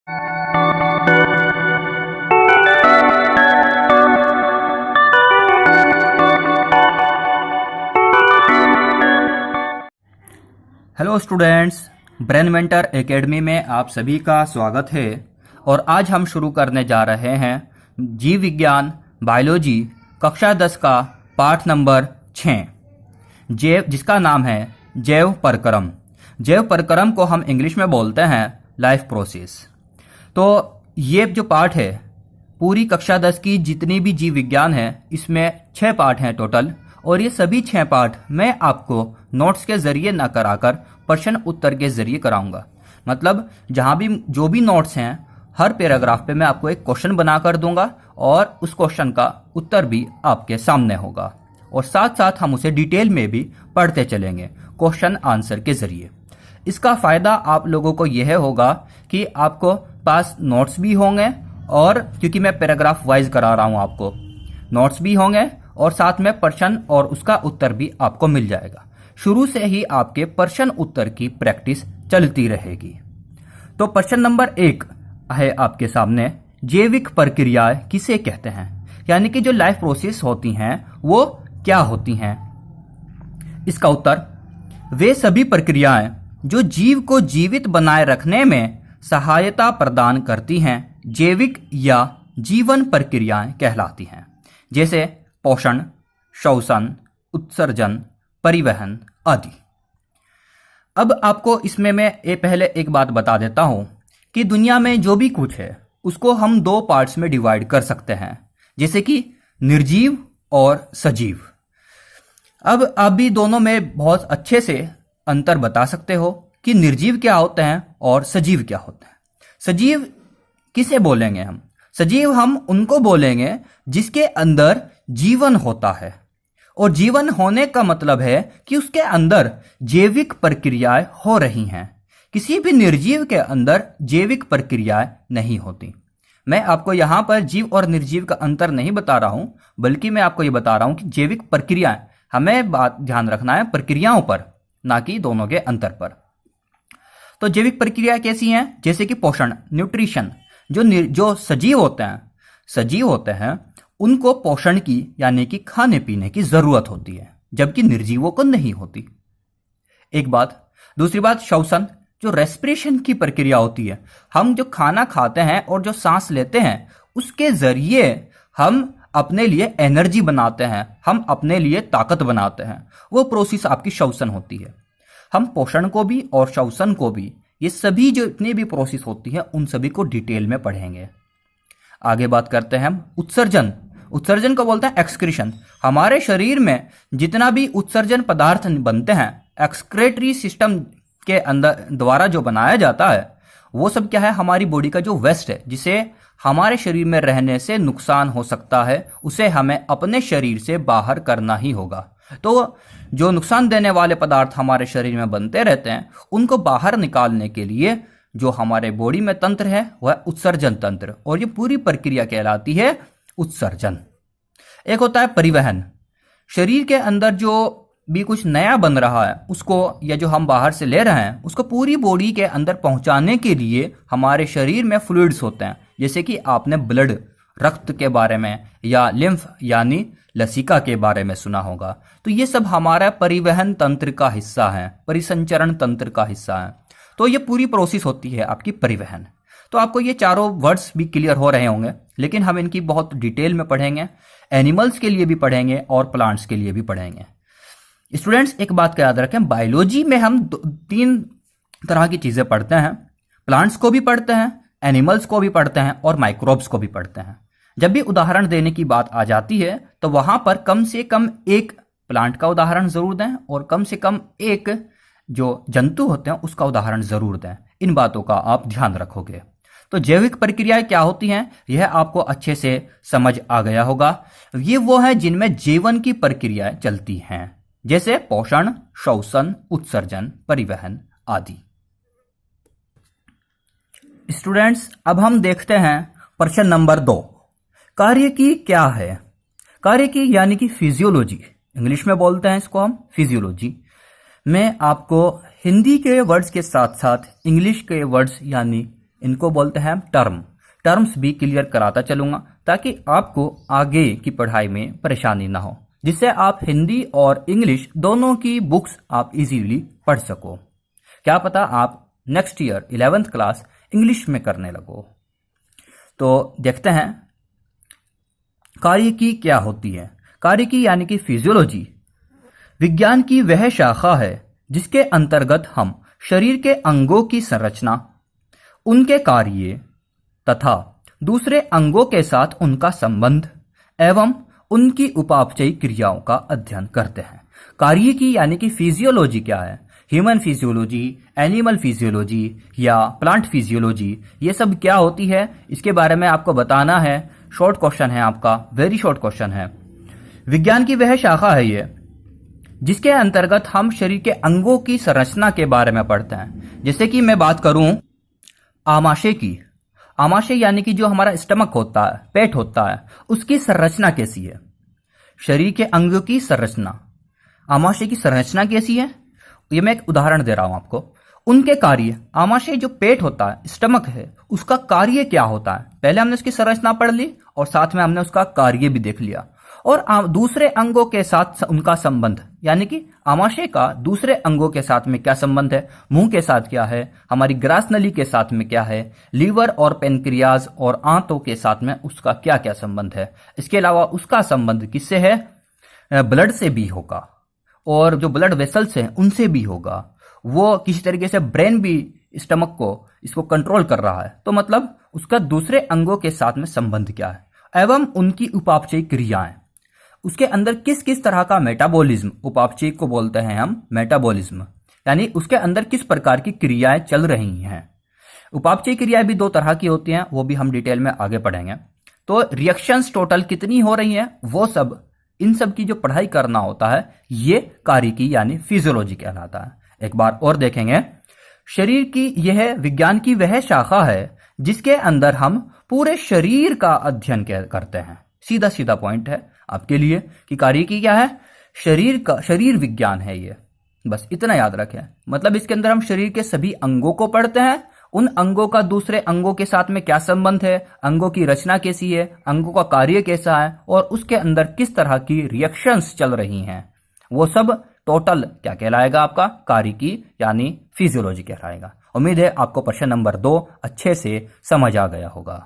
Hello students, brain mentor academy में आप सभी का स्वागत है। और आज हम शुरू करने जा रहे हैं जीव विज्ञान बायोलॉजी कक्षा 10 का पाठ नंबर 6, जिसका नाम है जैव प्रक्रम। जैव प्रक्रम को हम इंग्लिश में बोलते हैं लाइफ प्रोसेस। तो ये जो पाठ है, पूरी कक्षा 10 की जितनी भी जीव विज्ञान है, इसमें 6 पाठ हैं टोटल। और ये सभी 6 पाठ मैं आपको नोट्स के जरिए ना कराकर प्रश्न उत्तर के जरिए कराऊंगा। मतलब जहां भी जो भी नोट्स हैं, हर पैराग्राफ पे मैं आपको एक क्वेश्चन बनाकर दूंगा और उस क्वेश्चन का उत्तर भी आपके सामने होगा। और साथ साथ हम उसे डिटेल में भी पढ़ते चलेंगे क्वेश्चन आंसर के जरिए। इसका फायदा आप लोगों को यह होगा कि आपको पास नोट्स भी होंगे, और क्योंकि मैं पैराग्राफ वाइज करा रहा हूं, आपको नोट्स भी होंगे और साथ में प्रश्न और उसका उत्तर भी आपको मिल जाएगा। शुरू से ही आपके प्रश्न उत्तर की प्रैक्टिस चलती रहेगी। तो प्रश्न नंबर 1 है आपके सामने, जैविक प्रक्रियाएं किसे कहते हैं? यानी कि जो लाइफ प्रोसेस होती हैं वो क्या होती हैं? इसका उत्तर, वे सभी प्रक्रियाएं जो जीव को जीवित बनाए रखने में सहायता प्रदान करती हैं जैविक या जीवन प्रक्रियाएं कहलाती हैं। जैसे पोषण, श्वसन, उत्सर्जन, परिवहन आदि। अब आपको इसमें मैं पहले एक बात बता देता हूं कि दुनिया में जो भी कुछ है उसको हम 2 पार्ट्स में डिवाइड कर सकते हैं, जैसे कि निर्जीव और सजीव। अब आप भी दोनों में बहुत अच्छे से अंतर बता सकते हो कि निर्जीव क्या होते हैं और सजीव क्या होते हैं। सजीव किसे बोलेंगे हम? सजीव हम उनको बोलेंगे जिसके अंदर जीवन होता है। और जीवन होने का मतलब है कि उसके अंदर जैविक प्रक्रियाएं हो रही हैं। किसी भी निर्जीव के अंदर जैविक प्रक्रियाएं नहीं होती। मैं आपको यहां पर जीव और निर्जीव का अंतर नहीं बता रहा हूं, बल्कि मैं आपको यह बता रहा हूं कि जैविक प्रक्रियाएं, हमें बात ध्यान रखना है प्रक्रियाओं पर, ना कि दोनों के अंतर पर। तो जैविक प्रक्रिया कैसी हैं? जैसे कि पोषण, न्यूट्रिशन। जो सजीव होते हैं उनको पोषण की यानी कि खाने पीने की जरूरत होती है, जबकि निर्जीवों को नहीं होती। एक बात। दूसरी बात, श्वसन, जो रेस्पिरेशन की प्रक्रिया होती है। हम जो खाना खाते हैं और जो सांस लेते हैं, उसके जरिए हम अपने लिए एनर्जी बनाते हैं, हम अपने लिए ताकत बनाते हैं। वो प्रोसेस आपकी श्वसन होती है। हम पोषण को भी और श्वसन को भी, ये सभी जो इतनी भी प्रोसेस होती है, उन सभी को डिटेल में पढ़ेंगे। आगे बात करते हैं हम उत्सर्जन। उत्सर्जन को बोलते हैं एक्सक्रीशन। हमारे शरीर में जितना भी उत्सर्जन पदार्थ बनते हैं, एक्सक्रेटरी सिस्टम के अंदर द्वारा जो बनाया जाता है, वो सब क्या है? हमारी बॉडी का जो वेस्ट है, जिसे हमारे शरीर में रहने से नुकसान हो सकता है, उसे हमें अपने शरीर से बाहर करना ही होगा। तो जो नुकसान देने वाले पदार्थ हमारे शरीर में बनते रहते हैं, उनको बाहर निकालने के लिए जो हमारे बॉडी में तंत्र है वह उत्सर्जन तंत्र, और ये पूरी प्रक्रिया कहलाती है उत्सर्जन। एक होता है परिवहन। शरीर के अंदर जो भी कुछ नया बन रहा है उसको, या जो हम बाहर से ले रहे हैं, उसको पूरी बॉडी के अंदर पहुंचाने के लिए हमारे शरीर में फ्लूइड्स होते हैं। जैसे कि आपने ब्लड, रक्त के बारे में, या लिम्फ यानी लसिका के बारे में सुना होगा। तो ये सब हमारा परिवहन तंत्र का हिस्सा है, परिसंचरण तंत्र का हिस्सा है। तो ये पूरी प्रोसेस होती है आपकी परिवहन। तो आपको ये चारों वर्ड्स भी क्लियर हो रहे होंगे, लेकिन हम इनकी बहुत डिटेल में पढ़ेंगे। एनिमल्स के लिए भी पढ़ेंगे और प्लांट्स के लिए भी पढ़ेंगे। स्टूडेंट्स, एक बात का याद रखें, बायोलॉजी में हम 3 तरह की चीजें पढ़ते हैं। प्लांट्स को भी पढ़ते हैं, एनिमल्स को भी पढ़ते हैं और माइक्रोब्स को भी पढ़ते हैं। जब भी उदाहरण देने की बात आ जाती है तो वहां पर कम से कम एक प्लांट का उदाहरण जरूर दें और कम से कम एक जो जंतु होते हैं उसका उदाहरण जरूर दें। इन बातों का आप ध्यान रखोगे तो जैविक प्रक्रियाएं क्या होती हैं यह आपको अच्छे से समझ आ गया होगा। ये वो है जिनमें जीवन की प्रक्रियाएं चलती हैं, जैसे पोषण, श्वसन, उत्सर्जन, परिवहन आदि। स्टूडेंट्स, अब हम देखते हैं प्रश्न नंबर 2, कार्य की क्या है। कार्य की यानी कि फिजियोलॉजी, इंग्लिश में बोलते हैं इसको हम फिजियोलॉजी। मैं आपको हिंदी के वर्ड्स के साथ साथ इंग्लिश के वर्ड्स यानी इनको बोलते हैं टर्म। टर्म्स भी क्लियर कराता चलूंगा ताकि आपको आगे की पढ़ाई में परेशानी ना हो, जिससे आप हिंदी और इंग्लिश दोनों की बुक्स आप इजीली पढ़ सको। क्या पता आप next year 11th class English में करने लगो। तो देखते हैं कार्यकी क्या होती है। कार्यकी यानी कि फिजियोलॉजी विज्ञान की वह शाखा है जिसके अंतर्गत हम शरीर के अंगों की संरचना, उनके कार्य तथा दूसरे अंगों के साथ उनका संबंध एवं उनकी उपापचयी क्रियाओं का अध्ययन करते हैं। कार्यकी यानी कि फिजियोलॉजी क्या है? ह्यूमन फिजियोलॉजी, एनिमल फिजियोलॉजी या प्लांट फिजियोलॉजी, ये सब क्या होती है इसके बारे में आपको बताना है। शॉर्ट क्वेश्चन है आपका, वेरी शॉर्ट क्वेश्चन है। विज्ञान की वह शाखा है ये जिसके अंतर्गत हम शरीर के अंगों की संरचना के बारे में पढ़ते हैं। जैसे कि मैं बात करूं आमाशय की, आमाशय यानी कि जो हमारा स्टमक होता है, पेट होता है, उसकी संरचना कैसी है। शरीर के अंगों की संरचना, आमाशय की संरचना कैसी है, ये मैं एक उदाहरण दे रहा हूं आपको। उनके कार्य, आमाशय जो पेट होता है, स्टमक है, उसका कार्य क्या होता है। पहले हमने उसकी संरचना पढ़ ली और साथ में हमने उसका कार्य भी देख लिया। और दूसरे अंगों के साथ उनका संबंध, यानी कि आमाशय का दूसरे अंगों के साथ में क्या संबंध है, मुंह के साथ क्या है, हमारी ग्रास नली के साथ में क्या है, लीवर और पेनक्रियाज और आंतों के साथ में उसका क्या क्या संबंध है। इसके अलावा उसका संबंध किससे है? ब्लड से भी होगा और जो ब्लड वेसल्स हैं उनसे भी होगा। वो किसी तरीके से ब्रेन भी स्टमक को इसको कंट्रोल कर रहा है, तो मतलब उसका दूसरे अंगों के साथ में संबंध क्या है एवं उनकी उपापचयी क्रियाएं, उसके अंदर किस किस तरह का मेटाबॉलिज्म, उपापचयी को बोलते हैं हम मेटाबॉलिज्म, यानी उसके अंदर किस प्रकार की क्रियाएं चल रही हैं। उपापचयी क्रियाएं भी 2 तरह की होती हैं, वो भी हम डिटेल में आगे पढ़ेंगे। तो रिएक्शंस टोटल कितनी हो रही हैं, वो सब, इन सब की जो पढ़ाई करना होता है, ये कार्यकी यानी फिजियोलॉजी कहलाता है। एक बार और देखेंगे, शरीर की यह विज्ञान की वह शाखा है जिसके अंदर हम पूरे शरीर का अध्ययन करते हैं। सीधा सीधा पॉइंट है आपके लिए कि कार्यकी क्या है, शरीर विज्ञान है ये, बस इतना याद रखें। मतलब इसके अंदर हम शरीर के सभी अंगों को पढ़ते हैं, उन अंगों का दूसरे अंगों के साथ में क्या संबंध है, अंगों की रचना कैसी है, अंगों का कार्य कैसा है और उसके अंदर किस तरह की रिएक्शंस चल रही हैं, वो सब टोटल क्या कहलाएगा आपका? कार्यकी यानी फिजियोलॉजी कहलाएगा। उम्मीद है आपको प्रश्न नंबर 2 अच्छे से समझ आ गया होगा।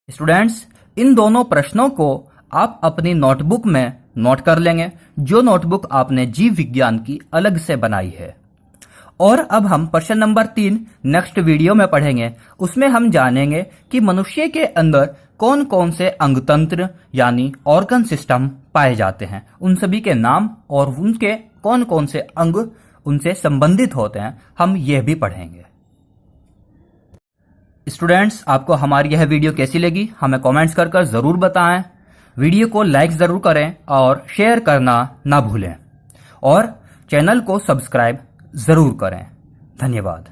स्टूडेंट्स, इन दोनों प्रश्नों को आप अपनी नोटबुक में नोट कर लेंगे, जो नोटबुक आपने जीव विज्ञान की अलग से बनाई है। और अब हम प्रश्न नंबर 3 नेक्स्ट वीडियो में पढ़ेंगे। उसमें हम जानेंगे कि मनुष्य के अंदर कौन कौन से अंगतंत्र यानी ऑर्गन सिस्टम पाए जाते हैं, उन सभी के नाम और उनके कौन कौन से अंग उनसे संबंधित होते हैं, हम यह भी पढ़ेंगे। स्टूडेंट्स, आपको हमारी यह वीडियो कैसी लगी हमें कमेंट्स कर जरूर बताएं। वीडियो को लाइक जरूर करें और शेयर करना ना भूलें और चैनल को सब्सक्राइब जरूर करें। धन्यवाद।